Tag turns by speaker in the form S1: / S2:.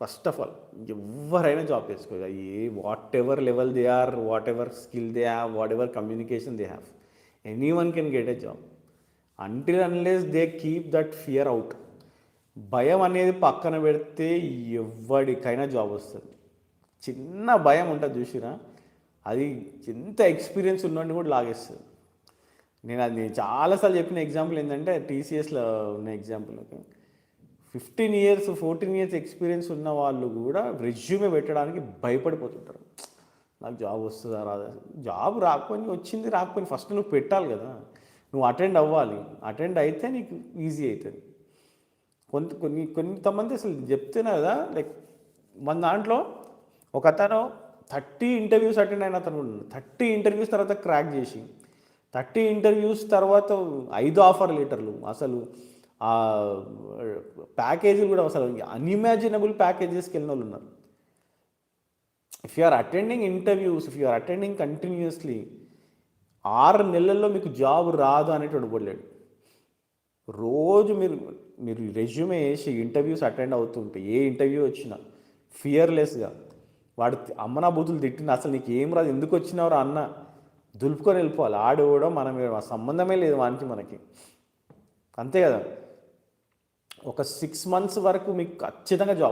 S1: First of all ఎవరైనా job చేసుకోవాలి. Whatever level they are, whatever skill they have, whatever communication they have, anyone can get a job until unless they keep that fear out. భయం అనేది పక్కన పెడితే ఎవరికైనా job వస్తుంది. చిన్న భయం ఉంటుంది చూసిరా, అది ఎంత ఎక్స్పీరియన్స్ ఉన్నోడిని కూడా లాగేస్తుంది. నేను చాలాసార్లు చెప్పిన ఎగ్జాంపుల్ ఏంటంటే టీసీఎస్లో ఉన్న ఎగ్జాంపుల్. 15 ఇయర్స్ 14 ఇయర్స్ ఎక్స్పీరియన్స్ ఉన్న వాళ్ళు కూడా రెజ్యూమే పెట్టడానికి భయపడిపోతుంటారు. నాకు జాబ్ వస్తుందా రాదా, జాబ్ రాకపోయి వచ్చింది రాకపోయి ఫస్ట్ నువ్వు పెట్టాలి కదా, నువ్వు అటెండ్ అవ్వాలి. అటెండ్ అయితే నీకు ఈజీ అవుతుంది. కొంతమంది అసలు చెప్తేనే కదా, లైక్ మన దాంట్లో ఒక అతను 30 ఇంటర్వ్యూస్ అటెండ్ అయిన అతను 30 ఇంటర్వ్యూస్ తర్వాత క్రాక్ చేసి 30 ఇంటర్వ్యూస్ తర్వాత 5 ఆఫర్ లెటర్లు, అసలు ఆ ప్యాకేజీలు కూడా అసలు అన్ఇమాజినబుల్ ప్యాకేజెస్కి వెళ్ళిన వాళ్ళు ఉన్నారు. If you are attending interviews, if you are attending continuously, 6 నెలల్లో మీకు జాబ్ రాదు అనేటువంటి పడలేడు. రోజు మీరు రెజ్యూమే వేసి ఇంటర్వ్యూస్ అటెండ్ అవుతుంటే ఏ ఇంటర్వ్యూ వచ్చినా ఫియర్లెస్గా, వాడు అమ్మనా బూతులు తిట్టిన అసలు నీకు ఏం రాదు ఎందుకు వచ్చినావురా అన్న దులుపుకొని వెళ్ళిపోవాలి. ఆడు కూడా మనం సంబంధమే లేదు వానికి మనకి, అంతే కదా. ఒక 6 months వరకు మీకు ఖచ్చితంగా జాబ్